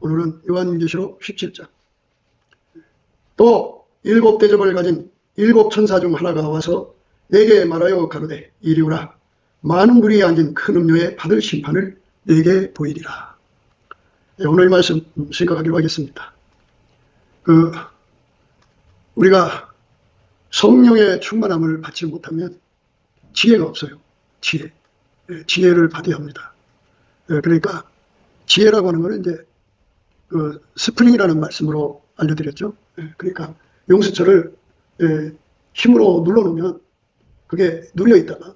오늘은 요한계시록 17장. 또 일곱 대접을 가진 일곱 천사 중 하나가 와서 내게 말하여 가로되 이리 오라. 많은 물이 앉은 큰 음료에 받을 심판을 내게 보이리라. 오늘 말씀 생각하기로 하겠습니다. 우리가 성령의 충만함을 받지 못하면 지혜가 없어요. 지혜를 받아야 합니다. 그러니까 지혜라고 하는 것은 이제 스프링이라는 말씀으로 알려드렸죠. 그러니까 용수철을 힘으로 눌러놓으면 그게 눌려있다가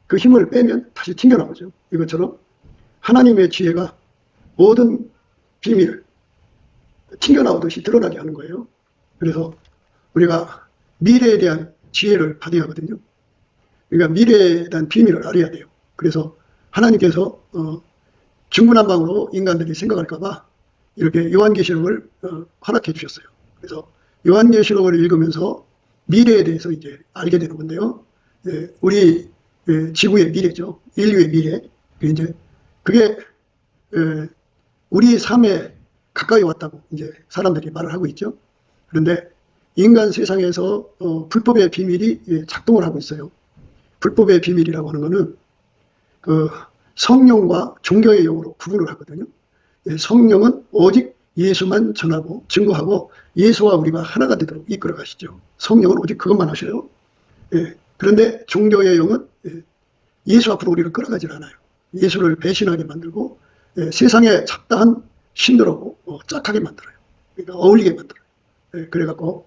그 힘을 빼면 다시 튕겨나오죠. 이것처럼 하나님의 지혜가 모든 비밀을 튕겨나오듯이 드러나게 하는 거예요. 그래서 우리가 미래에 대한 지혜를 받아야 하거든요. 그러니까 미래에 대한 비밀을 알아야 돼요. 그래서 하나님께서 중구난방으로 인간들이 생각할까봐 이렇게 요한계시록을 허락해 주셨어요. 그래서 요한계시록을 읽으면서 미래에 대해서 이제 알게 되는 건데요. 우리 지구의 미래죠. 인류의 미래. 그게 우리 삶에 가까이 왔다고 이제 사람들이 말을 하고 있죠. 그런데 인간 세상에서 불법의 비밀이 작동을 하고 있어요. 불법의 비밀이라고 하는 것은 성령과 종교의 영으로 구분을 하거든요. 성령은 오직 예수만 전하고 증거하고 예수와 우리가 하나가 되도록 이끌어 가시죠. 성령은 오직 그것만 하셔요. 그런데 종교의 영은 예수 앞으로 우리를 끌어가질 않아요. 예수를 배신하게 만들고 세상에 잡다한 신들하고 짝하게 만들어요. 그러니까 어울리게 만들어요. 그래갖고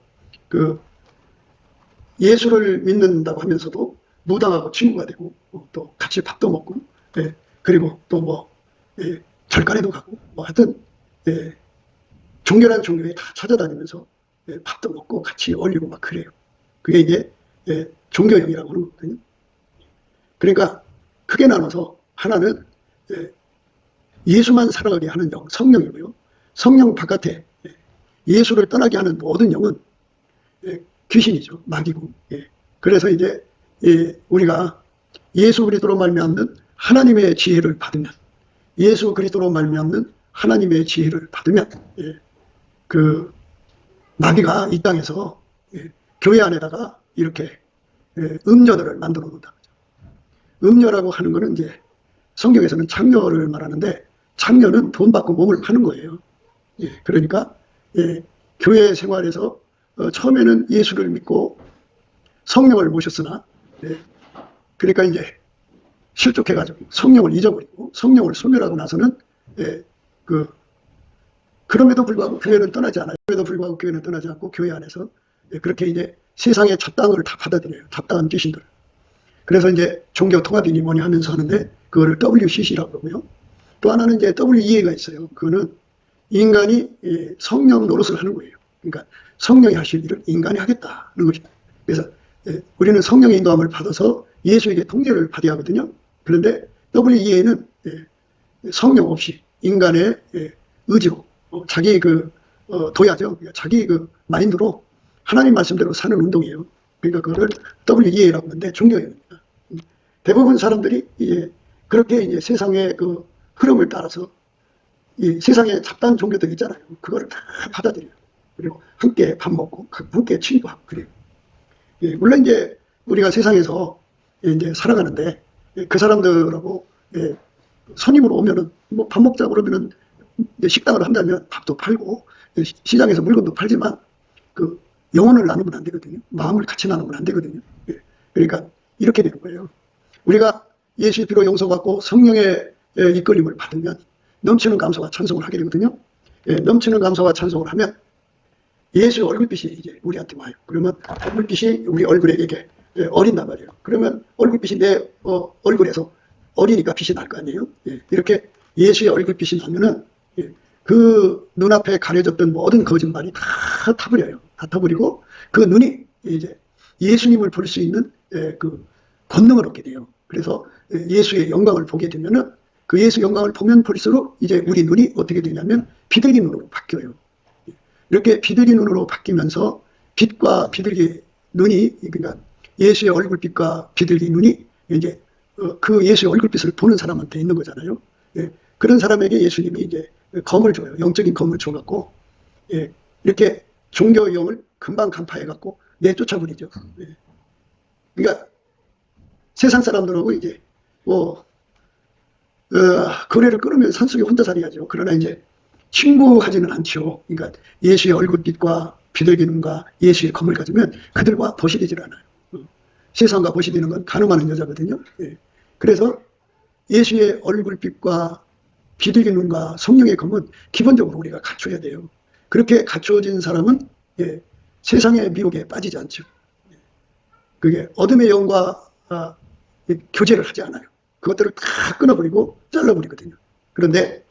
예수를 믿는다고 하면서도 무당하고 친구가 되고 또 같이 밥도 먹고 그리고 또 절간에도 가고 하여튼 종교란 종교에 다 찾아다니면서 밥도 먹고 같이 어울리고 막 그래요. 그게 이제 종교형이라고 하는 거거든요. 그러니까 크게 나눠서 하나는 예수만 살아가게 하는 영, 성령이고요. 성령 바깥에 예수를 떠나게 하는 모든 영은 귀신이죠. 마귀고. 그래서 이제 우리가 예수 그리스도로 말미암는 하나님의 지혜를 받으면, 예수 그리스도로 말미암는 하나님의 지혜를 받으면 그 마귀가 이 땅에서 교회 안에다가 이렇게 음녀들을 만들어 놓는다. 음녀라고 하는 것은 이제 성경에서는 창녀를 말하는데 창녀는 돈 받고 몸을 파는 거예요. 그러니까 교회 생활에서 처음에는 예수를 믿고 성령을 모셨으나 그러니까 이제 실족해가지고 성령을 잊어버리고 성령을 소멸하고 나서는 그럼에도 불구하고 교회는 떠나지 않아요. 그럼에도 불구하고 교회는 떠나지 않고 교회 안에서 그렇게 이제 세상의 잡다함을 다 받아들여요. 잡다한 귀신들. 그래서 이제 종교 통합이니 뭐니 하면서 하는데 그거를 WCC라고 그러고요. 또 하나는 이제 WEA가 있어요. 그거는 인간이 성령 노릇을 하는 거예요. 그러니까 성령이 하실 일을 인간이 하겠다는 것입니다. 그래서 우리는 성령의 인도함을 받아서 예수에게 통제를 받아야 하거든요. 그런데 WEA는 성령 없이 인간의 의지로 자기 도야죠. 자기 마인드로 하나님 말씀대로 사는 운동이에요. 그러니까 그거를 WEA라고 하는데 종교입니다. 대부분 사람들이 그렇게 이제 세상의 흐름을 따라서 이 세상에 잡다한 종교들 있잖아요. 그거를 다 받아들여요. 그리고 함께 밥 먹고 함께 친구하고 그래요. 물론 이제 우리가 세상에서 이제 살아가는데 그 사람들하고 손님으로 오면은 뭐 밥 먹자고 그러면은 식당을 한다면 밥도 팔고 시장에서 물건도 팔지만 영혼을 나누면 안 되거든요. 마음을 같이 나누면 안 되거든요. 그러니까 이렇게 되는 거예요. 우리가 예수의 피로 용서받고 성령의 이끌림을 받으면 넘치는 감사와 찬송을 하게 되거든요. 넘치는 감사와 찬송을 하면 예수의 얼굴빛이 이제 우리한테 와요. 그러면 얼굴빛이 우리 얼굴에 이렇게 어린단 말이에요. 그러면 얼굴빛이 내 얼굴에서 어리니까 빛이 날 거 아니에요. 이렇게 예수의 얼굴빛이 나면은 그 눈앞에 가려졌던 모든 거짓말이 다 타버려요. 다 타버리고 그 눈이 이제 예수님을 볼 수 있는 권능을 얻게 돼요. 그래서 예수의 영광을 보게 되면은 그 예수 영광을 보면 볼수록 이제 우리 눈이 어떻게 되냐면 비둘기 눈으로 바뀌어요. 이렇게 비둘기 눈으로 바뀌면서 빛과 비둘기 눈이 그러니까 예수의 얼굴빛과 비둘기 눈이 이제 그 예수의 얼굴빛을 보는 사람한테 있는 거잖아요. 그런 사람에게 예수님이 이제 검을 줘요. 영적인 검을 줘갖고, 예, 이렇게 종교의 영을 금방 간파해갖고 내쫓아버리죠. 예. 그러니까 세상 사람들하고 이제 뭐 거래를 끊으면 산속에 혼자 살아야죠. 그러나 이제 친구하지는 않죠. 그러니까 예수의 얼굴빛과 비둘기눈과 예수의 검을 가지면 그들과 보시되질 않아요. 세상과 보시되는 건 가늠하는 여자거든요. 예. 그래서 예수의 얼굴빛과 비둘기눈과 성령의 검은 기본적으로 우리가 갖춰야 돼요. 그렇게 갖춰진 사람은 예, 세상의 미혹에 빠지지 않죠. 그게 어둠의 영과 교제를 하지 않아요. 그것들을 다 끊어버리고 잘라버리거든요. 그런데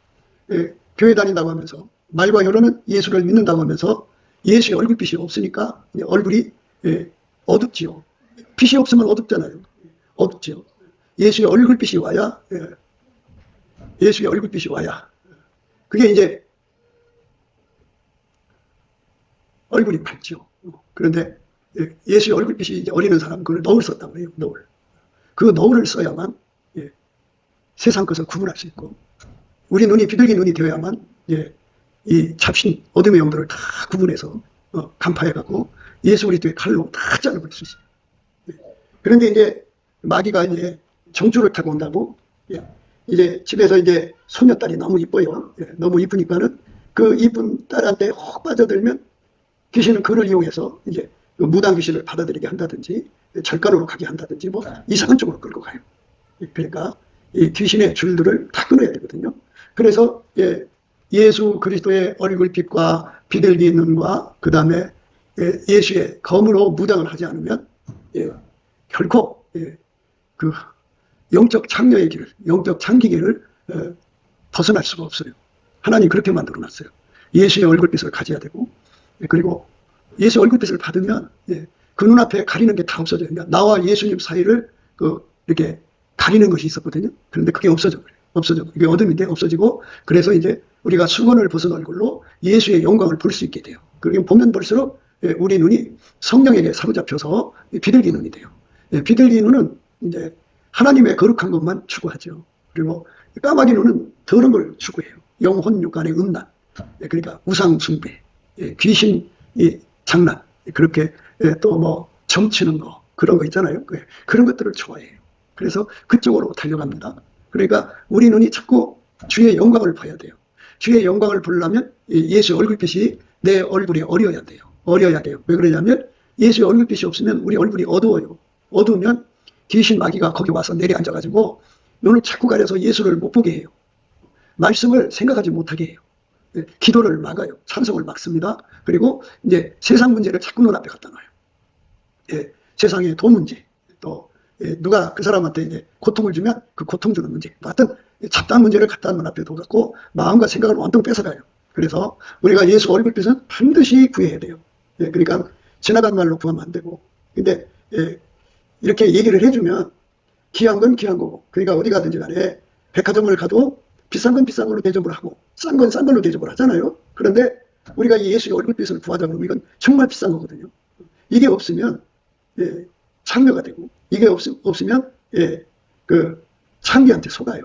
교회 다닌다고 하면서 말과 혀로는 예수를 믿는다고 하면서 예수의 얼굴빛이 없으니까 얼굴이 어둡지요. 빛이 없으면 어둡잖아요. 어둡지요. 예수의 얼굴빛이 와야 예수의 얼굴빛이 와야 그게 이제 얼굴이 밝죠. 그런데 예수의 얼굴빛이 이제 어리는 사람 그걸 너울 썼다고 해요. 너울. 그 너울을 써야만 세상 것을 구분할 수 있고 우리 눈이 비둘기 눈이 되어야만 이 잡신 어둠의 영들을 다 구분해서 간파해갖고 예수 그리스도의 칼로 다 잘라버릴 수 있어요. 그런데 이제 마귀가 이제 정주를 타고 온다고 이제 집에서 이제 소녀딸이 너무 이뻐요. 너무 이쁘니까는 그 이쁜 딸한테 혹 빠져들면 귀신은 그를 이용해서 이제 무당 귀신을 받아들이게 한다든지 절간으로 가게 한다든지 뭐 이상한 쪽으로 끌고 가요. 그러니까 이 귀신의 줄들을 다 끊어야 되거든요. 그래서 예수 그리스도의 얼굴빛과 비둘기 눈과 그 다음에 예수의 검으로 무당을 하지 않으면 결코 그 영적 창녀의 길을, 영적 창기길을 벗어날 수가 없어요. 하나님 그렇게 만들어놨어요. 예수의 얼굴빛을 가져야 되고 그리고 예수의 얼굴빛을 받으면 그 눈앞에 가리는 게 다 없어져요. 그러니까 나와 예수님 사이를 이렇게 가리는 것이 있었거든요. 그런데 그게 없어져 버려요. 없어져. 이게 어둠인데 없어지고 그래서 이제 우리가 수건을 벗은 얼굴로 예수의 영광을 볼 수 있게 돼요. 그리고 보면 볼수록 우리 눈이 성령에게 사로잡혀서 비둘기 눈이 돼요. 비둘기 눈은 이제 하나님의 거룩한 것만 추구하죠. 그리고 까마귀 눈은 더러운 걸 추구해요. 영혼 육간의 음란. 그러니까 우상 숭배, 귀신 장난, 그렇게 또 뭐 점치는 거 그런 거 있잖아요. 그런 것들을 좋아해요. 그래서 그쪽으로 달려갑니다. 그러니까 우리 눈이 자꾸 주의 영광을 봐야 돼요. 주의 영광을 보려면 예수의 얼굴빛이 내 얼굴에 어려야 돼요. 어려야 돼요. 왜 그러냐면 예수의 얼굴빛이 없으면 우리 얼굴이 어두워요. 어두우면 귀신 마귀가 거기 와서 내려앉아가지고 눈을 자꾸 가려서 예수를 못 보게 해요. 말씀을 생각하지 못하게 해요. 기도를 막아요. 찬송을 막습니다. 그리고 이제 세상 문제를 자꾸 눈앞에 갖다 놔요. 세상의 돈 문제, 또 누가 그 사람한테 이제 고통을 주면 그 고통 주는 문제, 하여튼 잡다한 문제를 갖다 눈앞에 둬갖고 마음과 생각을 원통 뺏어가요. 그래서 우리가 예수 얼굴빛은 반드시 구해야 돼요. 그러니까 지나간 말로 구하면 안 되고, 근데 이렇게 얘기를 해주면 귀한 건 귀한 거고, 그러니까 어디 가든지 간에 백화점을 가도 비싼 건 비싼 걸로 대접을 하고 싼 건 싼 걸로 대접을 하잖아요. 그런데 우리가 이 예수의 얼굴빛을 구하자 그러면 이건 정말 비싼 거거든요. 이게 없으면 창녀가 되고 이게 없으면 그 창기한테 속아요.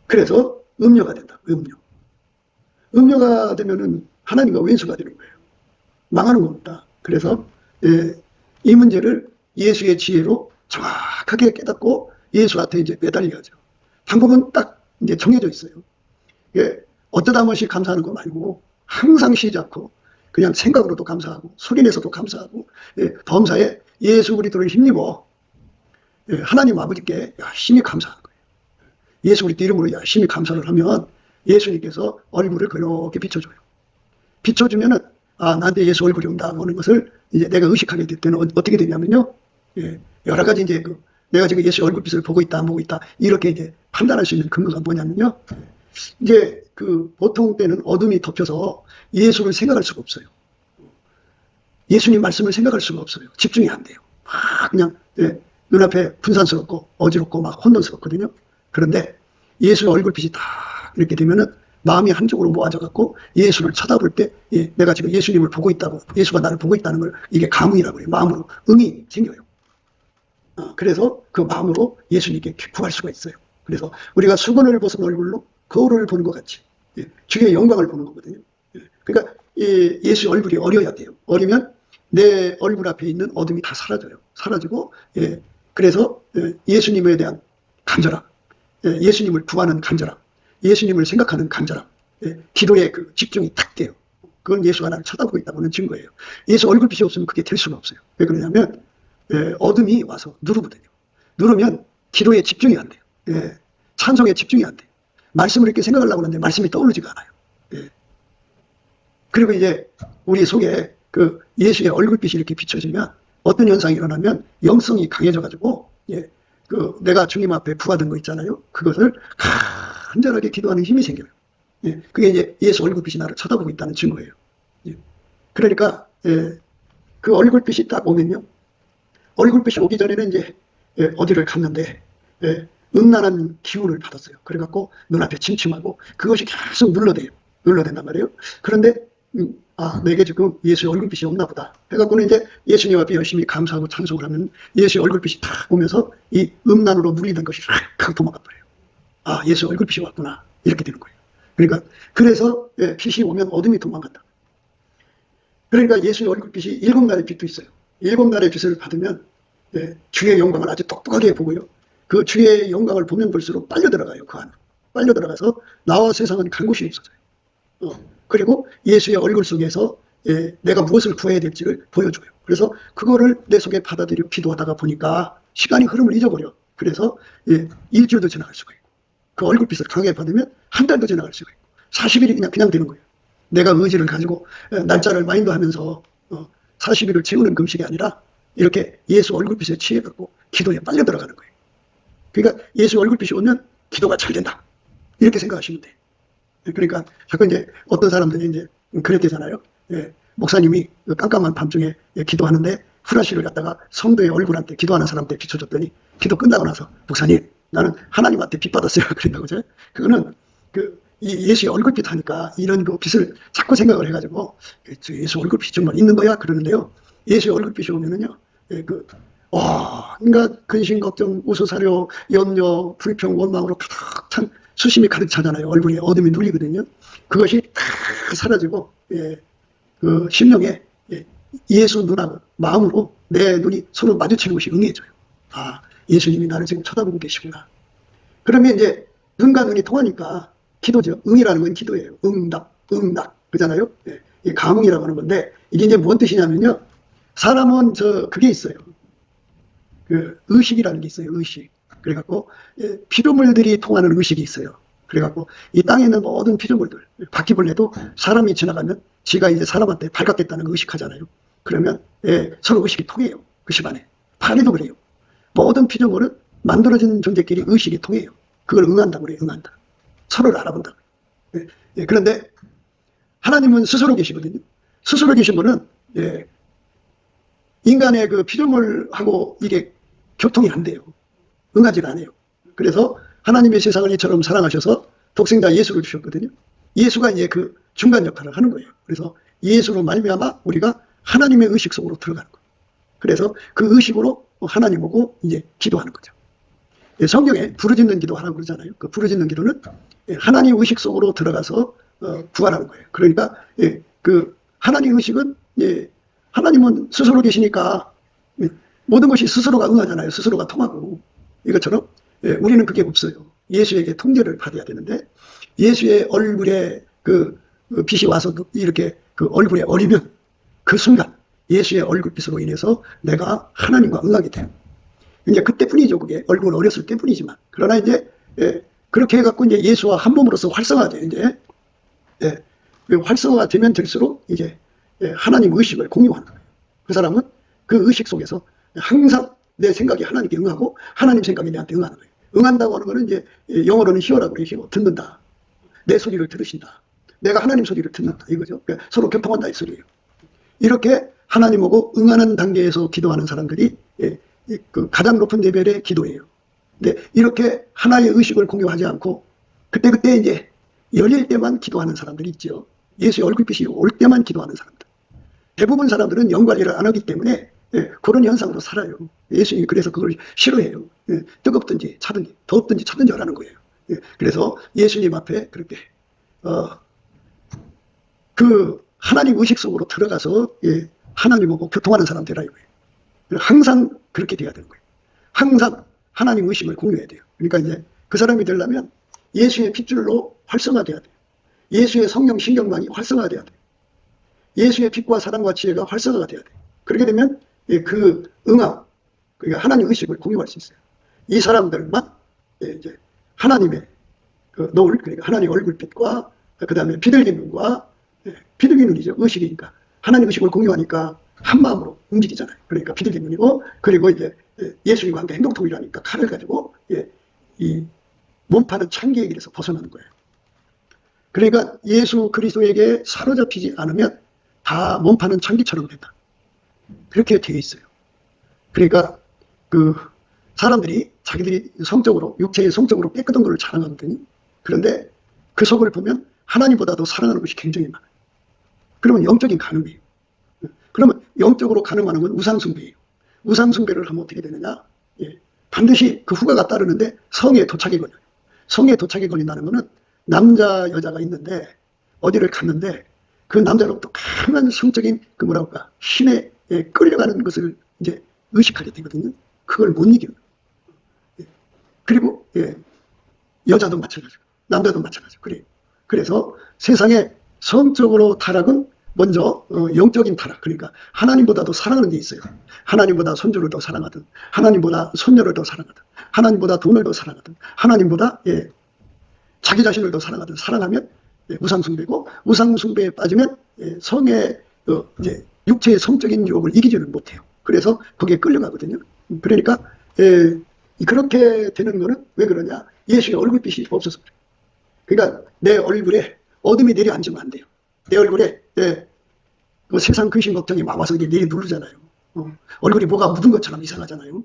그래서 음녀가 된다. 음녀가 되면은 하나님과 왼수가 되는 거예요. 망하는 겁니다. 그래서 이 문제를 예수의 지혜로 정확하게 깨닫고 예수한테 이제 매달리게 하죠. 방법은 딱 이제 정해져 있어요. 어쩌다 한 번씩 감사하는 거 말고 항상 쉬지 않고 그냥 생각으로도 감사하고 소리내서도 감사하고 범사에 예수 그리스도를 힘입어 하나님 아버지께 열심히 감사하는 거예요. 예수 그리스도 이름으로 열심히 감사를 하면 예수님께서 얼굴을 그렇게 비춰줘요. 비춰주면은 나한테 예수 얼굴이 온다는 것을 이제 내가 의식하게 될 때는 어떻게 되냐면요. 여러 가지 이제 내가 지금 예수 얼굴빛을 보고 있다, 안 보고 있다, 이렇게 이제 판단할 수 있는 근거가 뭐냐면요. 이제 보통 때는 어둠이 덮여서 예수를 생각할 수가 없어요. 예수님 말씀을 생각할 수가 없어요. 집중이 안 돼요. 그냥 눈앞에 분산스럽고 어지럽고 막 혼돈스럽거든요. 그런데 예수의 얼굴빛이 다 이렇게 되면은 마음이 한쪽으로 모아져 갖고 예수를 쳐다볼 때 내가 지금 예수님을 보고 있다고, 예수가 나를 보고 있다는 걸 이게 감흥이라고 해요. 마음으로 응이 생겨요. 그래서 그 마음으로 예수님께 구할 수가 있어요. 그래서 우리가 수건을 벗은 얼굴로 거울을 보는 것 같이 주의 영광을 보는 거거든요. 그러니까 예수의 얼굴이 어려야 돼요. 어리면 내 얼굴 앞에 있는 어둠이 다 사라져요. 사라지고 그래서 예수님에 대한 간절함, 예수님을 구하는 간절함, 예수님을 생각하는 간절함, 기도의 그 집중이 탁 돼요. 그건 예수가 나를 쳐다보고 있다고는 증거예요. 예수 얼굴빛이 없으면 그게 될 수가 없어요. 왜 그러냐면 어둠이 와서 누르거든요. 누르면 기도에 집중이 안 돼요. 찬송에 집중이 안 돼요. 말씀을 이렇게 생각하려고 하는데 말씀이 떠오르지가 않아요. 그리고 이제 우리 속에 그 예수의 얼굴빛이 이렇게 비춰지면 어떤 현상이 일어나면 영성이 강해져가지고 그 내가 주님 앞에 부하던 거 있잖아요. 그것을 간절하게 기도하는 힘이 생겨요. 그게 이제 예수 얼굴빛이 나를 쳐다보고 있다는 증거예요. 그러니까 그 얼굴빛이 딱 오면요. 얼굴빛이 오기 전에는 이제 어디를 갔는데 음란한 기운을 받았어요. 그래갖고 눈앞에 침침하고 그것이 계속 눌러댄단 말이에요. 그런데 내게 지금 예수의 얼굴빛이 없나 보다 해갖고는 이제 예수님 앞에 열심히 감사하고 찬송을 하면 예수의 얼굴빛이 탁 오면서 이 음란으로 눌리던 것이 탁 도망가 버려요. 예수 얼굴빛이 왔구나 이렇게 되는 거예요. 그러니까 그래서 빛이 오면 어둠이 도망간다. 그러니까 예수의 얼굴빛이 7날의 빛도 있어요. 7날의 빛을 받으면 주의 영광을 아주 똑똑하게 보고요. 그 주의 영광을 보면 볼수록 빨려 들어가요. 그 안으로. 빨려 들어가서 나와 세상은 간 곳이 없어져요. 그리고 예수의 얼굴 속에서 내가 무엇을 구해야 될지를 보여줘요. 그래서 그거를 내 속에 받아들이고 기도하다가 보니까 시간이 흐름을 잊어버려. 그래서 일주일도 지나갈 수가 있고 그 얼굴빛을 강하게 받으면 한 달도 지나갈 수가 있고 40일이 그냥 되는 거예요. 내가 의지를 가지고 날짜를 마인드하면서 40일을 채우는 금식이 아니라 이렇게 예수 얼굴빛에 취해갖고 기도에 빨려 들어가는 거예요. 그러니까 예수 얼굴빛이 오면 기도가 잘 된다. 이렇게 생각하시면 돼요. 그러니까 자꾸 이제 어떤 사람들이 이제 그랬대잖아요. 목사님이 깜깜한 밤중에 기도하는데 후라시를 갖다가 성도의 얼굴한테 기도하는 사람한테 비춰줬더니 기도 끝나고 나서 목사님 나는 하나님한테 빛 받았어요. 그런다고. 그거는 이 예수의 얼굴빛 하니까 이런 그 빛을 자꾸 생각을 해가지고 예수 얼굴빛이 정말 있는 거야 그러는데요. 예수의 얼굴빛이 오면은요. 인간 근심 걱정 우수사려 염려 불평 원망으로 가득 찬 수심이 가득 차잖아요. 얼굴에 어둠이 눌리거든요. 그것이 다 사라지고 그 심령에 예수 눈하고 마음으로 내 눈이 서로 마주치는 것이 응해져요. 예수님이 나를 지금 쳐다보고 계시구나. 그러면 이제 눈과 눈이 통하니까 기도죠. 응이라는 건 기도예요. 응답 그잖아요. 이 감응이라고 하는 건데 이게 이제 뭔 뜻이냐면요. 사람은 그게 있어요. 그 의식이라는 게 있어요. 의식. 그래갖고 피조물들이 통하는 의식이 있어요. 그래갖고 이 땅에 있는 모든 피조물들, 바퀴벌레도 사람이 지나가면 지가 이제 사람한테 발각됐다는 걸 의식하잖아요. 그러면 서로 의식이 통해요. 그 시간에. 파리도 그래요. 모든 피조물은 만들어진 존재끼리 의식이 통해요. 그걸 응한다고 그래요. 응한다. 서로를 알아본다. 그런데 하나님은 스스로 계시거든요. 스스로 계신 분은 인간의 그 피조물하고 이게 교통이 안 돼요. 응하지가 않아요. 그래서 하나님의 세상을 이처럼 사랑하셔서 독생자 예수를 주셨거든요. 예수가 이제 그 중간 역할을 하는 거예요. 그래서 예수로 말미암아 우리가 하나님의 의식 속으로 들어가는 거예요. 그래서 그 의식으로 하나님 보고 이제 기도하는 거죠. 성경에 부르짖는 기도하라고 그러잖아요. 그 부르짖는 기도는 하나님 의식 속으로 들어가서 구하라는 거예요. 그러니까 그 하나님 의식은 하나님은 스스로 계시니까 모든 것이 스스로가 응하잖아요. 스스로가 통하고. 이것처럼 우리는 그게 없어요. 예수에게 통제를 받아야 되는데 예수의 얼굴에 그 빛이 와서 이렇게 그 얼굴에 어리면 그 순간 예수의 얼굴빛으로 인해서 내가 하나님과 응하게 돼요. 이제 그때뿐이죠. 그게 얼굴 어렸을 때뿐이지만. 그러나 이제 그렇게 해갖고 이제 예수와 한 몸으로서 활성화돼요. 이제 활성화가 되면 될수록 이제 하나님 의식을 공유하는 거예요. 그 사람은 그 의식 속에서 항상 내 생각이 하나님께 응하고 하나님 생각이 내한테 응하는 거예요. 응한다고 하는 거는 이제 영어로는 히어라고 그러시고 듣는다. 내 소리를 들으신다. 내가 하나님 소리를 듣는다. 이거죠. 그러니까 서로 교통한다 이 소리예요. 이렇게 하나님하고 응하는 단계에서 기도하는 사람들이 그 가장 높은 레벨의 기도예요. 근데 이렇게 하나의 의식을 공유하지 않고 그때 이제 열릴 때만 기도하는 사람들이 있죠. 예수의 얼굴빛이 올 때만 기도하는 사람들. 대부분 사람들은 영 관리를 안 하기 때문에 예, 그런 현상으로 살아요. 예수님이 그래서 그걸 싫어해요. 예, 뜨겁든지 차든지 덥든지 차든지 하라는 거예요. 예, 그래서 예수님 앞에 그렇게 그 하나님 의식 속으로 들어가서 예, 하나님하고 교통하는 사람 되라 이거예요. 항상 그렇게 돼야 되는 거예요. 항상 하나님 의식을 공유해야 돼요. 그러니까 이제 그 사람이 되려면 예수의 핏줄로 활성화돼야 돼요. 예수의 성령 신경망이 활성화돼야 돼요. 예수의 빛과 사랑과 지혜가 활성화가 돼야 돼요. 그렇게 되면 예, 그 응함, 그러니까 하나님 의식을 공유할 수 있어요. 이 사람들만 예, 이제 하나님의 그 노을, 그러니까 하나님 얼굴빛과 그 다음에 비둘기 눈과 비둘기 눈이죠. 의식이니까. 하나님 의식을 공유하니까 한 마음으로 움직이잖아요. 그러니까 비둘기 눈이고, 그리고 이제 예수님과 함께 행동통일하니까 칼을 가지고 이 몸파는 창기의 길에서 벗어나는 거예요. 그러니까 예수 그리스도에게 사로잡히지 않으면 다 몸파는 창기처럼 된다. 그렇게 되어 있어요. 그러니까 그 사람들이 자기들이 성적으로, 육체의 성적으로 깨끗한 것을 자랑하거든요. 그런데 그 속을 보면 하나님보다도 사랑하는 것이 굉장히 많아요. 그러면 영적인 간음이에요. 그러면 영적으로 간음하는 건 우상숭배예요. 우상숭배를 하면 어떻게 되느냐? 예, 반드시 그 후과가 따르는데 성에 도착이 걸려요. 성에 도착이 걸린다는 것은 남자 여자가 있는데 어디를 갔는데 그 남자로부터 강한 성적인 그 뭐랄까 신에 끌려가는 것을 이제 의식하게 되거든요. 그걸 못 이겨요. 예. 그리고 여자도 마찬가지고 남자도 마찬가지고 그래요. 그래서 세상에 성적으로 타락은 먼저 영적인 타락, 그러니까 하나님보다도 사랑하는 게 있어요. 하나님보다 손주를 더 사랑하든, 하나님보다 손녀를 더 사랑하든, 하나님보다 돈을 더 사랑하든, 하나님보다 자기 자신을 더 사랑하든, 사랑하면 우상숭배고, 우상숭배에 빠지면 성의 이제 육체의 성적인 유혹을 이기지는 못해요. 그래서 거기에 끌려가거든요. 그러니까 그렇게 되는 거는 왜 그러냐? 예수의 얼굴빛이 없어서 그래요. 그러니까 내 얼굴에 어둠이 내려앉으면 안 돼요. 내 얼굴에 그 세상 근심 걱정이 막 와서 이게 내리 누르잖아요. 얼굴이 뭐가 묻은 것처럼 이상하잖아요.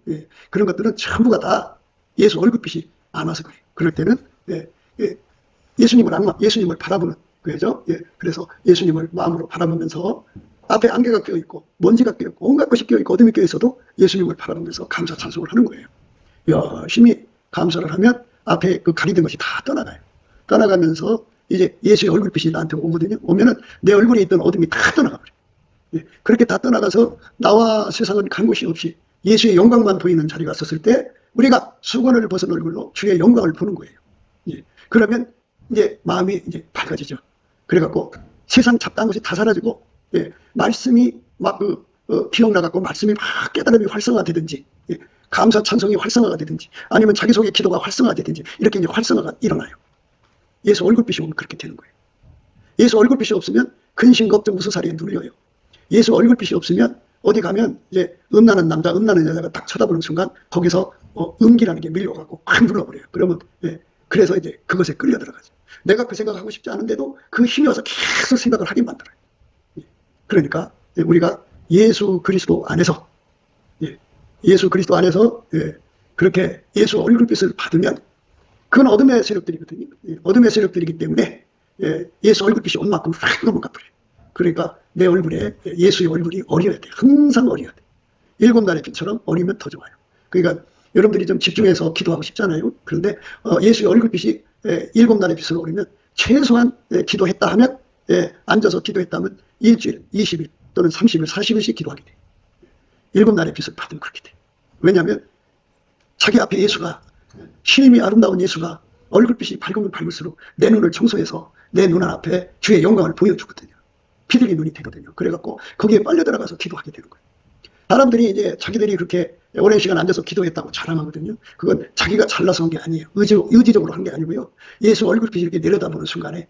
그런 것들은 전부가 다 예수 얼굴빛이 안 와서 그래요. 그럴 때는 예수님을 바라보는 거죠. 그래서 예수님을 마음으로 바라보면서 앞에 안개가 껴있고 먼지가 껴있고 온갖 것이 껴있고 어둠이 껴있어도 예수님을 바라보면서 감사 찬송을 하는 거예요. 열심히 감사를 하면 앞에 그 가리던 것이 다 떠나가요. 떠나가면서 이제 예수의 얼굴빛이 나한테 오거든요. 오면은 내 얼굴에 있던 어둠이 다 떠나가 버려요. 그렇게 다 떠나가서 나와 세상은 간 곳이 없이 예수의 영광만 보이는 자리가 섰을 때 우리가 수건을 벗은 얼굴로 주의 영광을 보는 거예요. 그러면 이제 마음이 이제 밝아지죠. 그래갖고 세상 잡다한 것이 다 사라지고 말씀이 막 기억나갖고 말씀이 막 깨달음이 활성화되든지 감사 찬송이 활성화가 되든지 아니면 자기 속의 기도가 활성화가 되든지 이렇게 이제 활성화가 일어나요. 예수 얼굴빛이 오면 그렇게 되는 거예요. 예수 얼굴빛이 없으면 근심 걱정 무서살이에 눌려요. 예수 얼굴빛이 없으면 어디 가면 이제 음란한 남자 음란한 여자가 딱 쳐다보는 순간 거기서 음기라는 게 밀려가고 확 눌러버려요. 그러면 그래서 이제 그것에 끌려 들어가죠. 내가 그 생각하고 싶지 않은데도 그 힘이 와서 계속 생각을 하게 만들어요. 그러니까 우리가 예수 그리스도 안에서 그렇게 예수 얼굴빛을 받으면 그건 어둠의 세력들이거든요. 어둠의 세력들이기 때문에 예수 얼굴빛이 온 만큼 확 넘어가 버려요. 그러니까 내 얼굴에 예수의 얼굴이 어려야 돼. 항상 어려야 돼. 7날의 빛처럼 어리면 더 좋아요. 그러니까 여러분들이 좀 집중해서 기도하고 싶잖아요. 그런데 예수의 얼굴빛이 7날의 빛으로 어리면 최소한 기도했다 하면 앉아서 기도했다 하면 일주일, 20일 또는 30일, 40일씩 기도하게 돼요. 7날의 빛을 받으면 그렇게 돼요. 왜냐하면 자기 앞에 예수가 신임이 아름다운 예수가 얼굴빛이 밝으면 밝을수록 내 눈을 청소해서 내 눈 앞에 주의 영광을 보여주거든요. 비둘기 눈이 되거든요. 그래갖고 거기에 빨려 들어가서 기도하게 되는 거예요. 사람들이 이제 자기들이 그렇게 오랜 시간 앉아서 기도했다고 자랑하거든요. 그건 자기가 잘나서 한 게 아니에요. 의지적으로 한 게 아니고요. 예수 얼굴빛이 이렇게 내려다보는 순간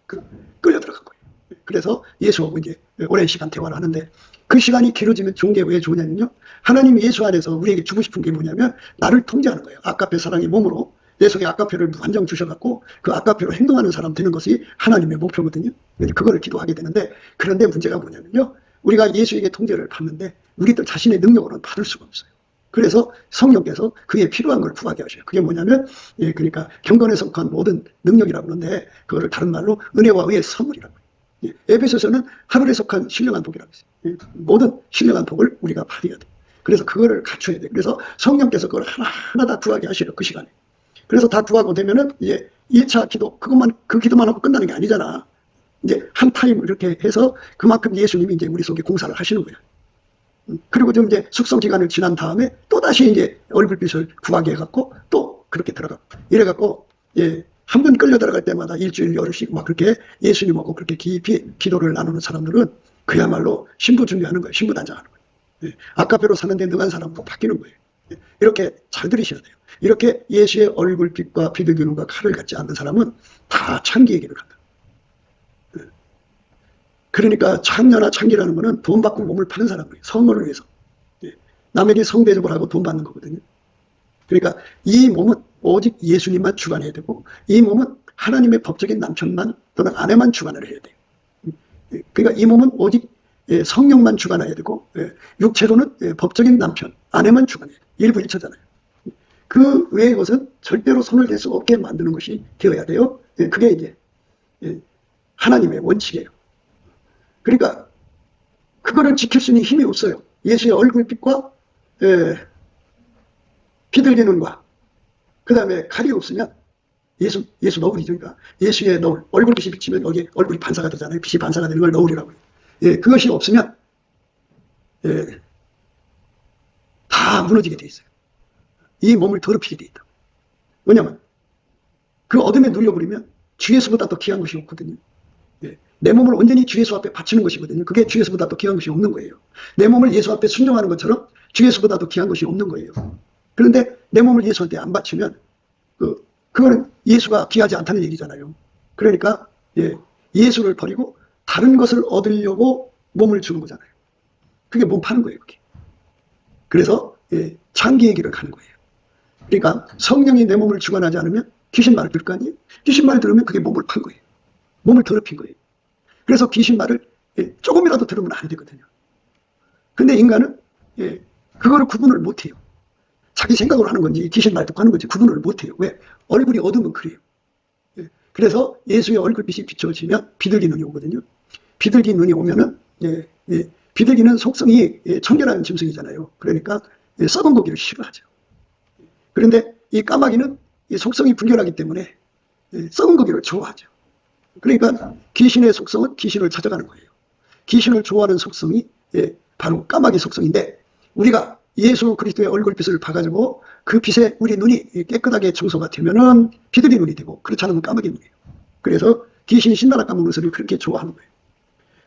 끌려 들어간 거예요. 그래서 예수하고 이제 오랜 시간 대화를 하는데 그 시간이 길어지면 좋은 게 왜 좋냐면요. 하나님이 예수 안에서 우리에게 주고 싶은 게 뭐냐면 나를 통제하는 거예요. 아까페 사랑의 몸으로 내 속에 아까페를 무한정 주셔갖고 그 아까페로 행동하는 사람 되는 것이 하나님의 목표거든요. 그거를 기도하게 되는데 그런데 문제가 뭐냐면요. 우리가 예수에게 통제를 받는데 우리들 자신의 능력으로는 받을 수가 없어요. 그래서 성령께서 그에 필요한 걸 구하게 하셔요. 그게 뭐냐면 그러니까 경건에 속한 모든 능력이라고 하는데 그거를 다른 말로 은혜와 의의 선물이라고 해요. 에베소서는 하늘에 속한 신령한 복이라고 했어요. 모든 신령한 복을 우리가 받아야 돼. 그래서 그거를 갖춰야 돼. 그래서 성령께서 그걸 하나하나 다 구하게 하시려, 그 시간에. 그래서 다 구하고 되면은 이제 1차 기도, 그 기도만 하고 끝나는 게 아니잖아. 이제 한 타임 이렇게 해서 그만큼 예수님이 이제 우리 속에 공사를 하시는 거야. 그리고 좀 이제 숙성 기간을 지난 다음에 또 다시 이제 얼굴빛을 구하게 해갖고 또 그렇게 들어가. 이래갖고, 한 번 끌려 들어갈 때마다 일주일 열흘씩 막 그렇게 예수님하고 그렇게 깊이 기도를 나누는 사람들은 그야말로 신부 준비하는 거예요. 신부 단장하는 거예요. 아카페로 사는데 능한 사람도 바뀌는 거예요. 이렇게 잘 들으셔야 돼요. 이렇게 예수의 얼굴빛과 비둘기눈과 칼을 갖지 않는 사람은 다 창기의 길을 간다. 그러니까 창녀나 창기라는 거는 돈 받고 몸을 파는 사람이에요. 성을 위해서. 남에게 성대접을 하고 돈 받는 거거든요. 그러니까 이 몸은 오직 예수님만 주관해야 되고, 이 몸은 하나님의 법적인 남편만 또는 아내만 주관을 해야 돼요. 그러니까 이 몸은 오직 성령만 주관해야 되고, 육체로는 법적인 남편, 아내만 주관해야 돼요. 일부 일처잖아요. 그 외의 것은 절대로 손을 댈 수 없게 만드는 것이 되어야 돼요. 그게 이제 하나님의 원칙이에요. 그러니까 그거를 지킬 수 있는 힘이 없어요. 예수의 얼굴빛과 비둘기 눈과 그 다음에 칼이 없으면 예수 너울이죠. 그러니까 예수의 너울, 얼굴빛이 비치면 여기 얼굴이 반사가 되잖아요. 빛이 반사가 되는 걸 너울이라고 해요. 그것이 없으면 다 무너지게 돼 있어요. 이 몸을 더럽히게 돼 있다. 왜냐면 그 어둠에 눌려버리면 주 예수보다 더 귀한 것이 없거든요. 내 몸을 온전히 주 예수 앞에 바치는 것이거든요. 그게 주 예수보다 더 귀한 것이 없는 거예요. 내 몸을 예수 앞에 순종하는 것처럼 주 예수보다 더 귀한 것이 없는 거예요. 그런데 내 몸을 예수한테 안 바치면 그거는 예수가 귀하지 않다는 얘기잖아요. 그러니까 예수를 버리고 다른 것을 얻으려고 몸을 주는 거잖아요. 그게 몸 파는 거예요. 그게. 그래서 창기의 길을 가는 거예요. 그러니까 성령이 내 몸을 주관하지 않으면 귀신 말을 들을 거 아니에요. 귀신 말을 들으면 그게 몸을 판 거예요. 몸을 더럽힌 거예요. 그래서 귀신 말을 조금이라도 들으면 안 되거든요. 근데 인간은 그거를 구분을 못해요. 자기 생각으로 하는 건지 귀신 말 듣고 하는 건지 구분을 못해요. 왜? 얼굴이 어두면 그래요. 그래서 예수의 얼굴빛이 비춰지면 비둘기 눈이 오거든요. 비둘기 눈이 오면은 비둘기는 속성이 청결한 짐승이잖아요. 그러니까 썩은 고기를 싫어하죠. 그런데 이 까마귀는 속성이 불결하기 때문에 썩은 고기를 좋아하죠. 그러니까 귀신의 속성은 귀신을 찾아가는 거예요. 귀신을 좋아하는 속성이 바로 까마귀 속성인데, 우리가 예수 그리스도의 얼굴빛을 봐가지고 그 빛에 우리 눈이 깨끗하게 청소가 되면은 비둘기 눈이 되고, 그렇지 않으면 까마귀 눈이에요. 그래서 귀신이 신나라 까먹는 소리를 그렇게 좋아하는 거예요.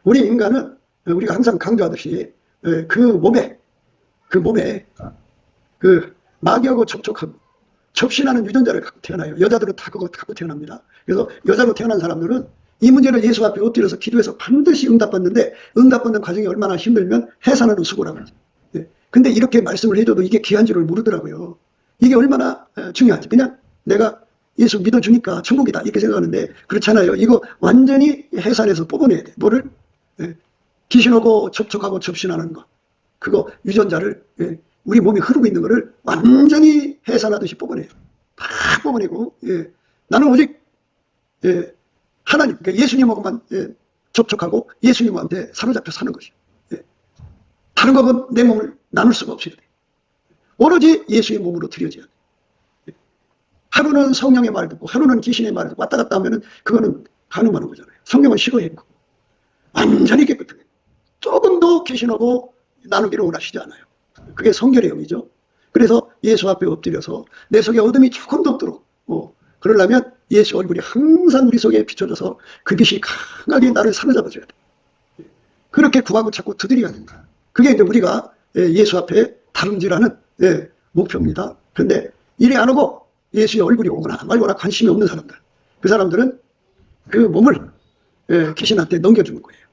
우리 인간은 우리가 항상 강조하듯이 그 몸에 그 마귀하고 접촉하고 접신하는 유전자를 갖고 태어나요. 여자들은 다 그거 갖고 태어납니다. 그래서 여자로 태어난 사람들은 이 문제를 예수 앞에 엎드려서 기도해서 반드시 응답받는데, 응답받는 과정이 얼마나 힘들면 해산하는 수고라고 하죠. 근데 이렇게 말씀을 해줘도 이게 귀한 줄을 모르더라고요. 이게 얼마나 중요한지. 그냥 내가 예수 믿어주니까 천국이다 이렇게 생각하는데 그렇잖아요. 이거 완전히 해산해서 뽑아내야 돼. 뭐를? 귀신하고 접촉하고 접신하는 거. 그거 유전자를 우리 몸에 흐르고 있는 거를 완전히 해산하듯이 뽑아내요. 다 뽑아내고 나는 오직 하나님, 그러니까 예수님하고만 접촉하고 예수님한테 사로잡혀 사는 것이요. 다른 것은 내 몸을 나눌 수가 없어야 돼. 오로지 예수의 몸으로 드려져야 돼. 하루는 성령의 말 듣고 하루는 귀신의 말 듣고 왔다 갔다 하면은 그거는 가늠하는 거잖아요. 성령은 싫어했고 완전히 깨끗하게 조금도 귀신하고 나누기를 원하시지 않아요. 그게 성결의 영이죠. 그래서 예수 앞에 엎드려서 내 속에 어둠이 조금도 없도록 그러려면 예수 얼굴이 항상 우리 속에 비춰져서 그 빛이 강하게 나를 사로잡아줘야 돼. 그렇게 구하고 자꾸 두드려야 된다. 그게 이제 우리가 예수 앞에 다름질하는 목표입니다. 그런데 이래 안 오고 예수의 얼굴이 오거나 말거나 관심이 없는 사람들, 그 사람들은 그 몸을 귀신한테 넘겨주는 거예요.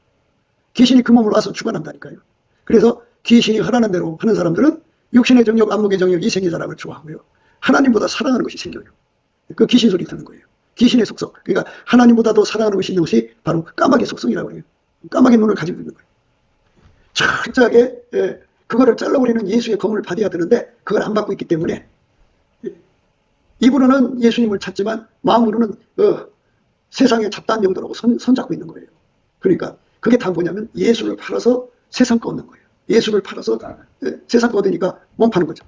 귀신이 그 몸을 와서 주관한다니까요. 그래서 귀신이 하라는 대로 하는 사람들은 육신의 정욕, 안목의 정욕, 이생의 자랑을 좋아하고요. 하나님보다 사랑하는 것이 생겨요. 그 귀신 소리 듣는 거예요. 귀신의 속성. 그러니까 하나님보다도 사랑하는 것이 있는 것이 바로 까마귀 속성이라고 해요. 까마귀 눈을 가지고 있는 거예요. 철저하게 그거를 잘라버리는 예수의 검을 받아야 되는데 그걸 안 받고 있기 때문에 입으로는 예수님을 찾지만 마음으로는 세상의 잡다한 영들하고 손잡고 있는 거예요. 그러니까 그게 다 뭐냐면 예수를 팔아서 세상 거 얻는 거예요. 예수를 팔아서 세상 거 얻으니까 몸 파는 거죠.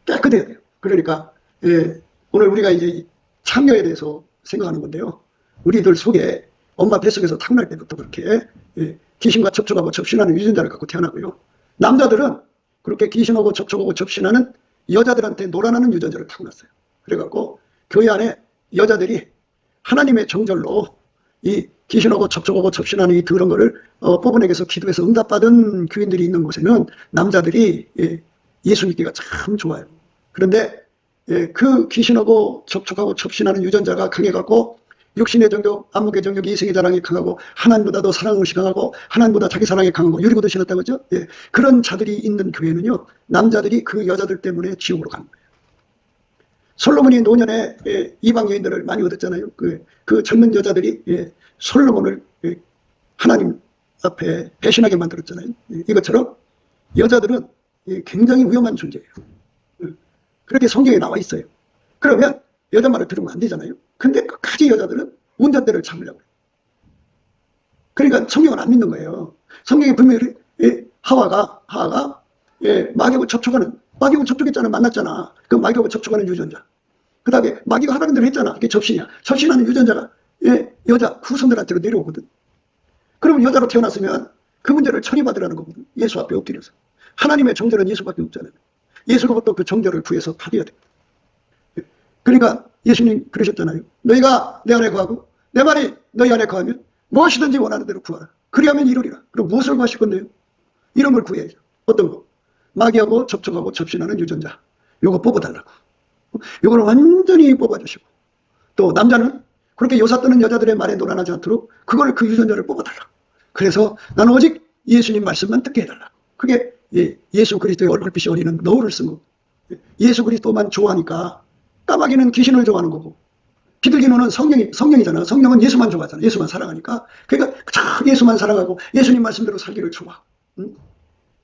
깨끗해야 돼요. 그러니까 오늘 우리가 이제 창녀에 대해서 생각하는 건데요. 우리들 속에 엄마 뱃속에서 타고날 때부터 그렇게 귀신과 접촉하고 접신하는 유전자를 갖고 태어나고요. 남자들은 그렇게 귀신하고 접촉하고 접신하는 여자들한테 놀아나는 유전자를 타고났어요. 그래갖고 교회 안에 여자들이 하나님의 정절로 이 귀신하고 접촉하고 접신하는 이 더러운 거를 뽑아내서 기도해서 응답받은 교인들이 있는 곳에는 남자들이 예수 믿기가 참 좋아요. 그런데 그 귀신하고 접촉하고 접신하는 유전자가 강해갖고 육신의 정욕, 안목의 정욕, 이성의 자랑이 강하고 하나님보다도 사랑의식이 강하고 하나님보다 자기 사랑이 강하고 유리고도 신었다고 하죠. 그런 자들이 있는 교회는요, 남자들이 그 여자들 때문에 지옥으로 가는 거예요. 솔로몬이 노년에 이방 여인들을 많이 얻었잖아요. 그 젊은 여자들이 솔로몬을 하나님 앞에 배신하게 만들었잖아요. 이것처럼 여자들은 굉장히 위험한 존재예요. 그렇게 성경에 나와 있어요. 그러면 여자 말을 들으면 안 되잖아요. 근데 끝까지 여자들은 운전대를 잡으려고 해요. 그러니까 성경을 안 믿는 거예요. 성경에 분명히 하와가 마귀하고 접촉했잖아. 만났잖아. 그 마귀하고 접촉하는 유전자. 그 다음에 마귀가 하라는 대로 했잖아. 그게 접신이야. 접신하는 유전자가 여자 후손들한테로 내려오거든. 그러면 여자로 태어났으면 그 문제를 처리받으라는 거거든. 예수 앞에 엎드려서. 하나님의 정절은 예수밖에 없잖아요. 예수로부터 그 정절을 구해서 받아야 돼. 그러니까 예수님 그러셨잖아요. 너희가 내 안에 거하고 내 말이 너희 안에 거하면 무엇이든지 원하는 대로 구하라. 그리하면 이루리라. 그럼 무엇을 구하실 건데요? 이런 걸 구해야죠. 어떤 거? 마귀하고 접촉하고 접신하는 유전자. 요거 뽑아달라고. 요걸 완전히 뽑아주시고, 또 남자는 그렇게 요사 뜨는 여자들의 말에 놀아나지 않도록 그걸 그 유전자를 뽑아달라고. 그래서 나는 오직 예수님 말씀만 듣게 해달라. 그게 예수 그리스도의 얼굴빛이 어리는 너울을 쓴 거. 예수 그리스도만 좋아하니까 까마귀는 귀신을 좋아하는 거고, 비둘기는 성령이잖아. 성령은 예수만 좋아하잖아. 예수만 사랑하니까. 그러니까 예수만 사랑하고 예수님 말씀대로 살기를 좋아.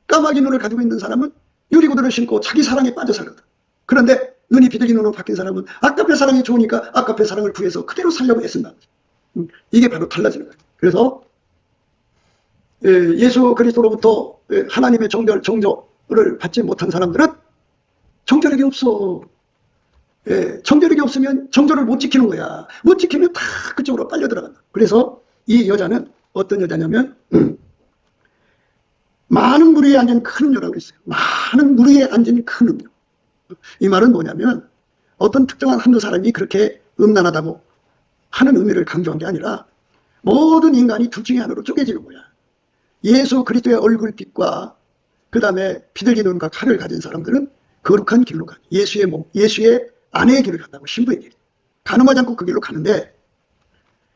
까마귀 눈을 가지고 있는 사람은 유리구두를 신고 자기 사랑에 빠져 살거든. 그런데 눈이 비둘기 눈으로 바뀐 사람은 아까의 사랑이 좋으니까 아까의 사랑을 구해서 그대로 살려고 애쓴다. 이게 바로 달라지는 거예요. 그래서 예수 그리스도로부터 하나님의 정절을 받지 못한 사람들은 정절력이 없어. 정절력이 없으면 정절을 못 지키는 거야. 못 지키면 다 그쪽으로 빨려 들어간다. 그래서 이 여자는 어떤 여자냐면 많은 물 위에 앉은 큰 음료라고 그랬어요. 많은 물 위에 앉은 큰 음료. 이 말은 뭐냐면 어떤 특정한 한두 사람이 그렇게 음란하다고 하는 의미를 강조한 게 아니라 모든 인간이 둘 중에 하나로 쪼개지는 거야. 예수 그리스도의 얼굴빛과 그 다음에 비둘기 눈과 칼을 가진 사람들은 거룩한 길로 가. 예수의 몸, 예수의 아내의 길을 간다고. 신부의 길. 가늠하지 않고 그 길로 가는데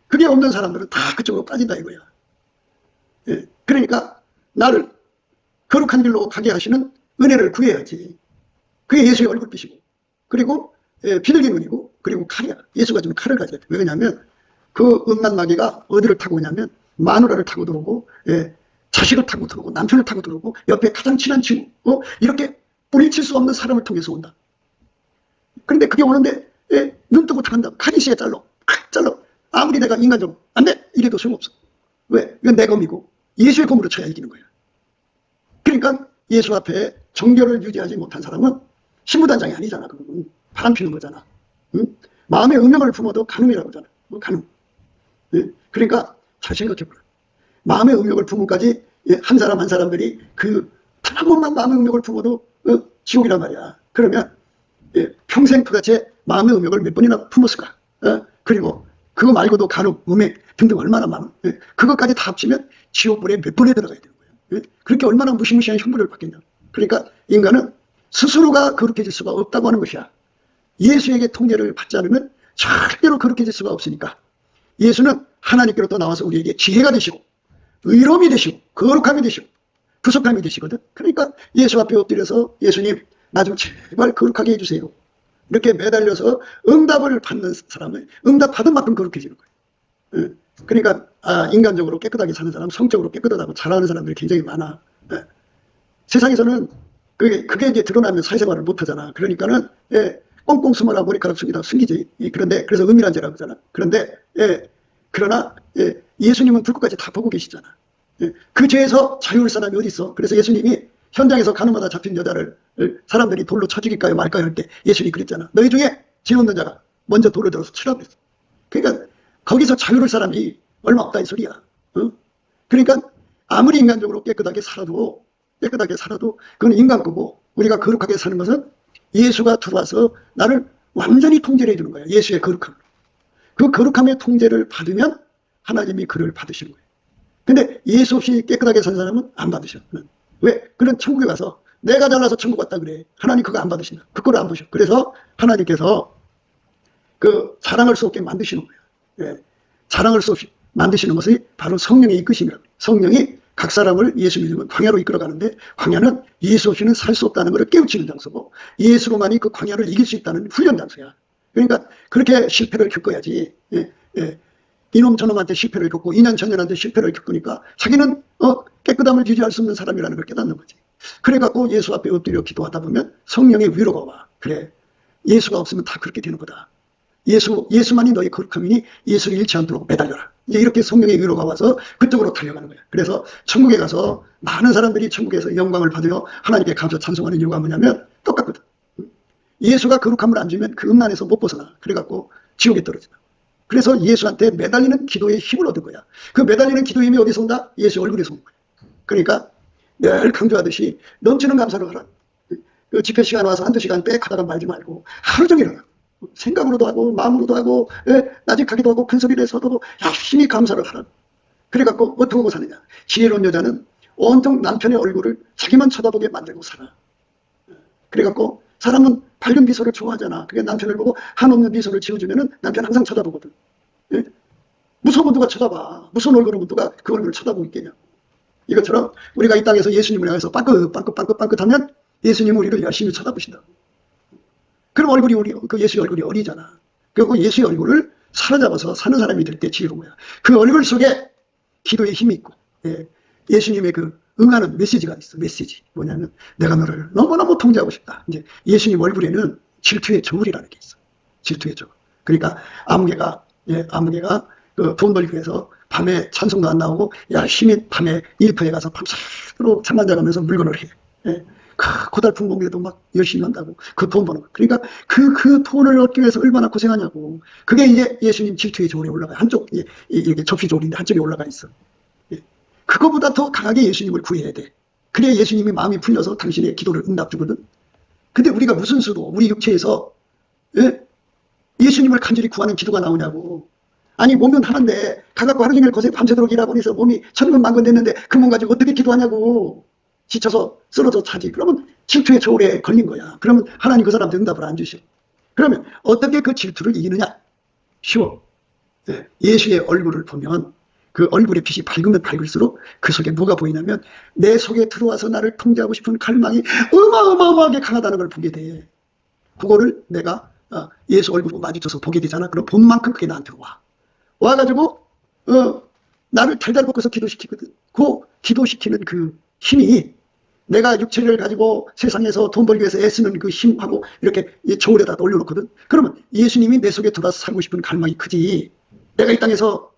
그게 없는 사람들은 다 그쪽으로 빠진다 이거야. 그러니까 나를 거룩한 길로 가게 하시는 은혜를 구해야지. 그게 예수의 얼굴빛이고, 그리고 비둘기 눈이고, 그리고 칼이야. 예수가 주는 칼을 가져야 돼. 왜냐하면 그 음란 마귀가 어디를 타고 오냐면 마누라를 타고 들어오고, 자식을 타고 들어오고, 남편을 타고 들어오고, 옆에 가장 친한 친구, 이렇게 뿌리칠 수 없는 사람을 통해서 온다. 그런데 그게 오는데 눈 뜨고 타간다. 칼이 씨에 잘라. 아무리 내가 인간적으로 안 돼! 이래도 소용없어. 왜? 이건 내 검이고 예수의 검으로 쳐야 이기는 거야. 그러니까 예수 앞에 정결을 유지하지 못한 사람은 신부단장이 아니잖아. 그건 바람 피는 거잖아. 응? 마음의 음욕을 품어도 간음이라고 하잖아. 간음. 그러니까 잘 생각해보라. 마음의 음욕을 품음까지 한 사람 한 사람들이 단 한 번만 마음의 음욕을 품어도 지옥이란 말이야. 그러면 평생 도대체 마음의 음욕을 몇 번이나 품었을까? 그리고 그거 말고도 간음, 음행 등등 얼마나 많아. 그것까지 다 합치면 지옥불에 몇 번에 들어가야 되는 거야. 그렇게 얼마나 무시무시한 형벌을 받겠냐. 그러니까 인간은 스스로가 거룩해질 수가 없다고 하는 것이야. 예수에게 통제를 받지 않으면 절대로 거룩해질 수가 없으니까 예수는 하나님께로부터 나와서 우리에게 지혜가 되시고 의로움이 되시고 거룩함이 되시고 부속함이 되시거든. 그러니까 예수 앞에 엎드려서 예수님 나 좀 제발 거룩하게 해주세요. 이렇게 매달려서 응답을 받는 사람은 응답 받은 만큼 거룩해지는 거예요. 그러니까 인간적으로 깨끗하게 사는 사람, 성적으로 깨끗하다고 잘하는 사람들이 굉장히 많아. 세상에서는 그게 이제 드러나면 사회생활을 못하잖아. 그러니까는 꽁꽁 숨어라 머리카락 숙이다 숨기지. 그런데 그래서 은밀한 죄라고 하잖아. 그런데 그러나 예수님은 불끝까지 다 보고 계시잖아. 그 죄에서 자유할 사람이 어디 있어? 그래서 예수님이 현장에서 가늠하다 잡힌 여자를 사람들이 돌로 쳐 죽일까요 말까요 할 때 예수님이 그랬잖아. 너희 중에 죄 없는 자가 먼저 돌을 들어서 치라고 그랬어. 그러니까 거기서 자유할 사람이 얼마 없다 이 소리야. 그러니까 아무리 인간적으로 깨끗하게 살아도 그건 인간 거고, 우리가 거룩하게 사는 것은 예수가 들어와서 나를 완전히 통제를 해주는 거야. 예수의 거룩함. 그 거룩함의 통제를 받으면 하나님이 그를 받으시는 거예요. 근데 예수 없이 깨끗하게 산 사람은 안 받으셔. 왜? 그는 천국에 가서 내가 잘나서 천국 갔다 그래. 하나님 그거 안 받으신다. 그거를 안 보셔. 그래서 하나님께서 그 자랑할 수 없게 만드시는 거예요. 자랑할 수 없이 만드시는 것이 바로 성령의 이끄심이라고. 성령이 각 사람을 예수 믿으면 광야로 이끌어가는데, 광야는 예수 없이는 살 수 없다는 것을 깨우치는 장소고, 예수로만이 그 광야를 이길 수 있다는 훈련 장소야. 그러니까 그렇게 실패를 겪어야지. 이놈 저놈한테 실패를 겪고 2년 전년한테 실패를 겪으니까 자기는 깨끗함을 유지할 수 없는 사람이라는 걸 깨닫는 거지. 그래갖고 예수 앞에 엎드려 기도하다 보면 성령의 위로가 와. 그래, 예수가 없으면 다 그렇게 되는 거다. 예수만이 너의 거룩함이니 예수를 잃지 않도록 매달려라. 이제 이렇게 성령의 위로가 와서 그쪽으로 달려가는 거야. 그래서 천국에 가서 많은 사람들이 천국에서 영광을 받으며 하나님께 감사 찬송하는 이유가 뭐냐면 똑같거든. 예수가 거룩함을 안 주면 그 음란에서 못 벗어나. 그래갖고 지옥에 떨어진다. 그래서 예수한테 매달리는 기도의 힘을 얻은 거야. 그 매달리는 기도의 힘이 어디서 온다? 예수 얼굴에서 온 거야. 그러니까 늘 강조하듯이 넘치는 감사를 하라. 그 집회 시간 와서 한두 시간 빽 하다가 말지 말고 하루 종일 하라. 생각으로도 하고 마음으로도 하고 나직하기도 하고 큰 소리를 해서도 열심히 감사를 하라. 그래갖고 어떻게 하고 사느냐. 지혜로운 여자는 온통 남편의 얼굴을 자기만 쳐다보게 만들고 살아. 그래갖고 사람은 밝은 미소를 좋아하잖아. 그게 남편을 보고 한없는 미소를 지어주면은 남편 항상 쳐다보거든. 무서우면 누가 쳐다봐. 무서운 얼굴은 누가 그 얼굴을 쳐다보고 있겠냐. 이것처럼 우리가 이 땅에서 예수님을 향해서 빵긋 하면 예수님은 우리를 열심히 쳐다보신다. 그럼 얼굴이 그 예수의 얼굴이 어리잖아. 그리고 예수의 얼굴을 사로잡아서 사는 사람이 될 때 지혜로운 거야. 그 얼굴 속에 기도의 힘이 있고, 예수님의 그 응하는 메시지가 있어. 메시지 뭐냐면 내가 너를 너무너무 통제하고 싶다. 이제 예수님 얼굴에는 질투의 저울이라는 게 있어. 질투의 저울. 그러니까 아무개가 그 돈 벌기 위해서 밤에 찬송도 안 나오고 열심히 밤에 일터에 가서 밤새도록 잠만 자가면서 물건을 해. 고달픈 공부에도 막 열심히 한다고. 그 돈 버는 거. 그러니까 그 돈을 얻기 위해서 얼마나 고생하냐고. 그게 이제 예수님 질투의 저울에 올라가요. 한쪽, 이렇게 접시 저울인데 한쪽에 올라가 있어. 그거보다 더 강하게 예수님을 구해야 돼. 그래야 예수님이 마음이 풀려서 당신의 기도를 응답 주거든. 근데 우리가 무슨 수로 우리 육체에서 예수님을 간절히 구하는 기도가 나오냐고. 아니 몸은 하는데 가갖고 하루 종일 고생 밤새도록 일하고 해서 몸이 천근만근 됐는데 그 몸 가지고 어떻게 기도하냐고. 지쳐서 쓰러져 차지. 그러면 질투의 저울에 걸린 거야. 그러면 하나님 그 사람한테 응답을 안 주셔. 그러면 어떻게 그 질투를 이기느냐? 쉬워. 예수의 얼굴을 보면 그 얼굴의 빛이 밝으면 밝을수록 그 속에 뭐가 보이냐면 내 속에 들어와서 나를 통제하고 싶은 갈망이 어마어마하게 강하다는 걸 보게 돼. 그거를 내가 예수 얼굴로 마주쳐서 보게 되잖아. 그럼 본 만큼 그게 나한테 와. 와가지고 나를 달달 볶아서 기도시키거든. 그 기도시키는 그 힘이 내가 육체를 가지고 세상에서 돈 벌기 위해서 애쓰는 그 힘하고 이렇게 저울에다 올려놓거든. 그러면 예수님이 내 속에 들어와서 살고 싶은 갈망이 크지. 내가 이 땅에서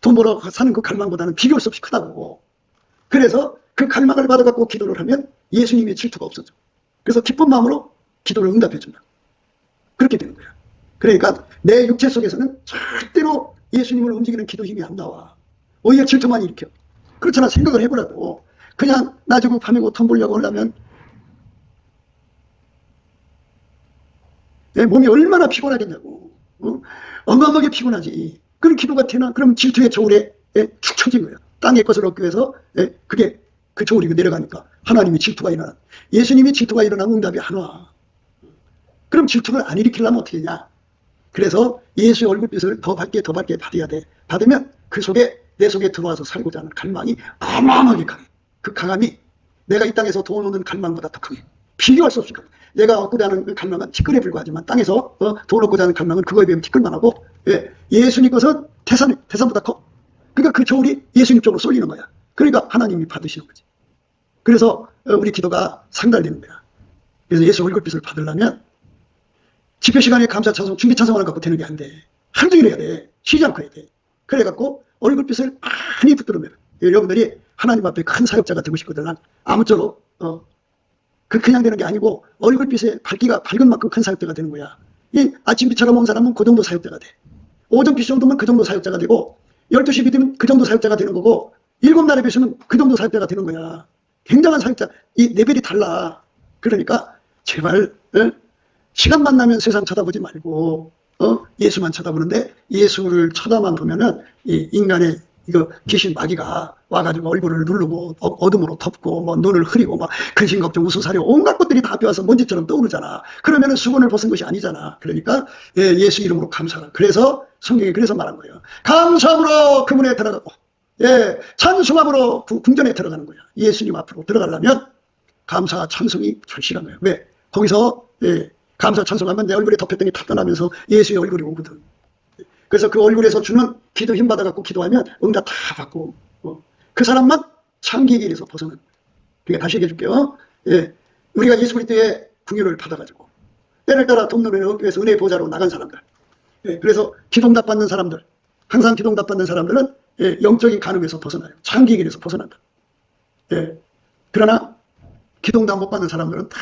돈 벌어 사는 그 갈망보다는 비교할 수 없이 크다고. 그래서 그 갈망을 받아갖고 기도를 하면 예수님의 질투가 없어져. 그래서 기쁜 마음으로 기도를 응답해 준다. 그렇게 되는 거야. 그러니까 내 육체 속에서는 절대로 예수님을 움직이는 기도 힘이 안 나와. 오히려 질투만 일으켜. 그렇잖아. 생각을 해보라고. 그냥 나지고 밤이고 돈 벌려고 하려면 내 몸이 얼마나 피곤하겠냐고. 어마어마하게 피곤하지. 그런 기도가 되나? 그럼 질투의 저울에 축 처진 거야. 땅의 것을 얻기 위해서 그게 그 저울이 내려가니까 하나님이 질투가 일어나. 예수님이 질투가 일어나면 응답이 안 와. 그럼 질투를 안 일으키려면 어떻게 하냐? 그래서 예수의 얼굴빛을 더 밝게 받아야 돼. 받으면 그 속에 내 속에 들어와서 살고자 하는 갈망이 어마어마하게 강해. 그 강함이 내가 이 땅에서 돈 얻는 갈망보다 더 강해. 비교할 수 없이 강해. 내가 얻고자 하는 그 갈망은 티끌에 불과하지만 땅에서 돈 얻고자 하는 갈망은 그거에 비하면 티끌만 하고 예수님 것은 태산보다 커. 그러니까 그 저울이 예수님 쪽으로 쏠리는 거야. 그러니까 하나님이 받으시는 거지. 그래서 우리 기도가 상달되는 거야. 그래서 예수 얼굴빛을 받으려면 집회 시간에 감사 찬송, 중계 찬송하는 거 갖고 되는 게 안 돼. 하루 종일 해야 돼. 쉬지 않고 해야 돼. 그래갖고 얼굴빛을 많이 붙들으면 여러분들이 하나님 앞에 큰 사역자가 되고 싶거든. 아무쪼록 그냥 되는 게 아니고 얼굴빛에 밝은 만큼 큰 사역자가 되는 거야. 이 아침빛처럼 온 사람은 그 정도 사역자가 돼. 오전빛 정도면 그 정도 사역자가 되고 12시 빛 되면 그 정도 사역자가 되는 거고 7날의 빛이면 그 정도 사역자가 되는 거야. 굉장한 사역자. 이 레벨이 달라. 그러니까 제발 시간만 나면 세상 쳐다보지 말고 예수만 쳐다보는데 예수를 쳐다만 보면은 이 인간의 이거 귀신 마귀가 와가지고 얼굴을 누르고 어둠으로 덮고 뭐 눈을 흐리고 막 근심 걱정 무슨 사려 온갖 것들이 다 빼와서 먼지처럼 떠오르잖아. 그러면은 수건을 벗은 것이 아니잖아. 그러니까 예수 이름으로 감사하라. 그래서 성경이 그래서 말한 거예요. 감사함으로 그분에 들어가고 찬송함으로 궁전에 들어가는 거야. 예수님 앞으로 들어가려면 감사와 찬송이 절실한 거예요. 왜? 거기서 감사 찬송하면 내 얼굴에 덮였더니 탁 떠나면서 예수의 얼굴이 오거든. 그래서 그 얼굴에서 주는 기도 힘 받아갖고 기도하면 응답 다 받고 그 사람만 창기의 길에서 벗어난 거예요. 그러니까 다시 얘기해 줄게요. 우리가 예수 그리스도의 궁유를 받아가지고 때를 따라 돕는 의회에서 은혜의 보좌로 나간 사람들, 그래서 기도응답 받는 사람들, 항상 기도응답 받는 사람들은 영적인 간음에서 벗어나요. 창기의 길에서 벗어난다. 그러나 기도응답 못 받는 사람들은 다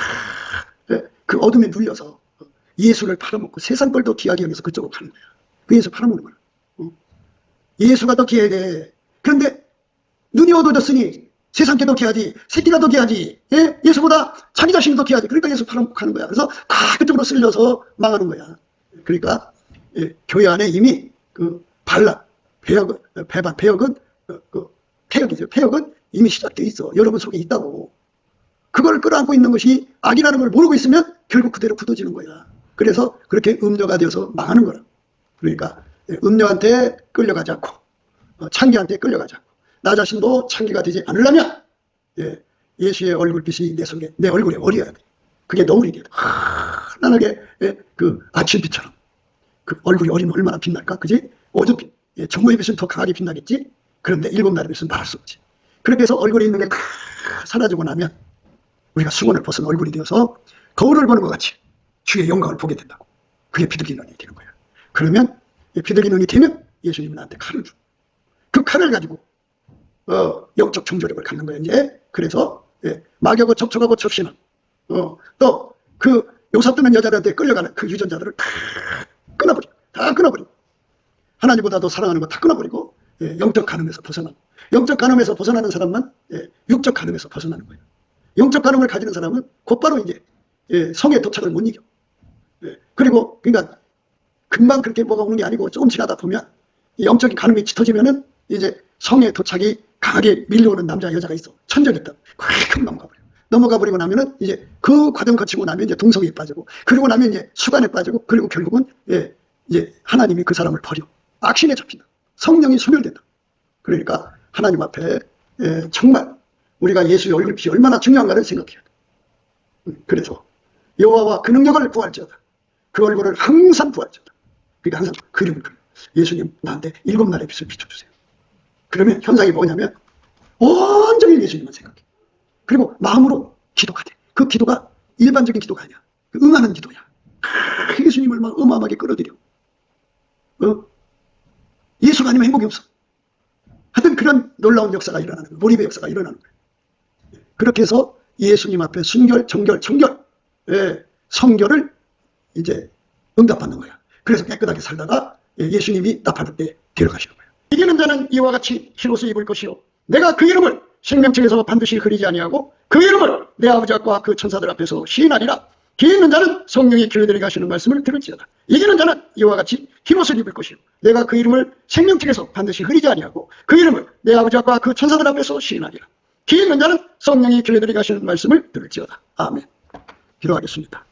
그 어둠에 눌려서 예수를 팔아먹고 세상 걸 더 귀하게 여기서 그쪽으로 가는 거야. 그 예수 팔아먹는 거야. 예수가 더 귀하게. 그런데 눈이 어두워졌으니 세상 게 더 귀하지, 새끼가 더 귀하지, 예수보다 자기 자신이 더 귀하지. 그러니까 예수 팔아먹고 가는 거야. 그래서 다 그쪽으로 쓸려서 망하는 거야. 그러니까 교회 안에 이미 그 반란, 배역은 폐역이죠. 폐역은 이미 시작되어 있어. 여러분 속에 있다고. 그걸 끌어안고 있는 것이 악이라는 걸 모르고 있으면 결국 그대로 굳어지는 거야. 그래서 그렇게 음녀가 되어서 망하는 거라. 그러니까 음녀한테 끌려가지 않고 창기한테 끌려가지 않고 나 자신도 창기가 되지 않으려면 예수의 얼굴빛이 내 속에 내 얼굴에 어려야 돼. 그게 너울이 돼야 돼. 환하게 그 아침빛처럼 그 얼굴이 어리면 얼마나 빛날까? 그지? 오전빛. 정오의 빛은 더 강하게 빛나겠지? 그런데 7날의 빛은 말할 수 없지. 그렇게 해서 얼굴에 있는 게 다 사라지고 나면 우리가 수건을 벗은 얼굴이 되어서 거울을 보는 것 같이 주의 영광을 보게 된다고. 그게 비둘기 눈이 되는 거야. 그러면 비둘기 눈이 되면 예수님은 나한테 칼을 줘. 그 칼을 가지고 영적 정조력을 갖는 거야. 이제 그래서 마귀하고 접촉하고 접신은 또 그 요사 뜨는 여자들한테 끌려가는 그 유전자들을 다 끊어버리고 하나님보다 더 사랑하는 거 다 끊어버리고 영적 간음에서 벗어나고 영적 간음에서 벗어나는 사람만 육적 간음에서 벗어나는 거예요. 영적 간음을 가지는 사람은 곧바로 이제 성의 도착을 못 이겨. 그리고 그러니까 금방 그렇게 뭐가 오는 게 아니고 조금 지나다 보면 영적인 간음이 짙어지면은 이제 성의 도착이 강하게 밀려오는 남자 여자가 있어. 천적이다. 콱 넘어가 버리고 나면은 이제 그 과정 거치고 나면 이제 동성애에 빠지고 그리고 나면 이제 수간에 빠지고 그리고 결국은 이제 하나님이 그 사람을 버려. 악신에 잡힌다. 성령이 소멸된다. 그러니까 하나님 앞에 정말 우리가 예수의 얼굴빛이 얼마나 중요한가를 생각해야 돼. 그래서 여호와와 그 능력을 구할지어다. 그 얼굴을 항상 구할지어다. 그러니까 항상 그 이름을 불러. 예수님 나한테 7날의 빛을 비춰주세요. 그러면 현상이 뭐냐면 온전히 예수님만 생각해. 그리고 마음으로 기도가 돼. 그 기도가 일반적인 기도가 아니야. 응하는 기도야. 예수님을 막 어마어마하게 끌어들여. 예수가 아니면 행복이 없어. 하여튼 그런 놀라운 역사가 일어나는 거예요. 몰입의 역사가 일어나는 거예요. 그렇게 해서 예수님 앞에 순결, 정결, 청결, 성결을 이제 응답받는 거야. 그래서 깨끗하게 살다가 예수님이 나팔 때 데려가시는 거예요. 이기는 자는 이와 같이 흰옷을 입을 것이요 내가 그 이름을 생명책에서 반드시 흐리지 아니하고 그 이름을 내 아버지 앞과 그 천사들 앞에서 시인하리라. 기 있는 자는 성령이 교회들에게 하시는 말씀을 들을지어다. 이기는 자는 이와 같이 흰옷을 입을 것이요 내가 그 이름을 생명책에서 반드시 흐리지 아니하고 그 이름을 내 아버지 앞과 그 천사들 앞에서 시인하리라. 기 있는 자는 성령이 교회들에게 하시는 말씀을 들을지어다. 아멘. 기도하겠습니다.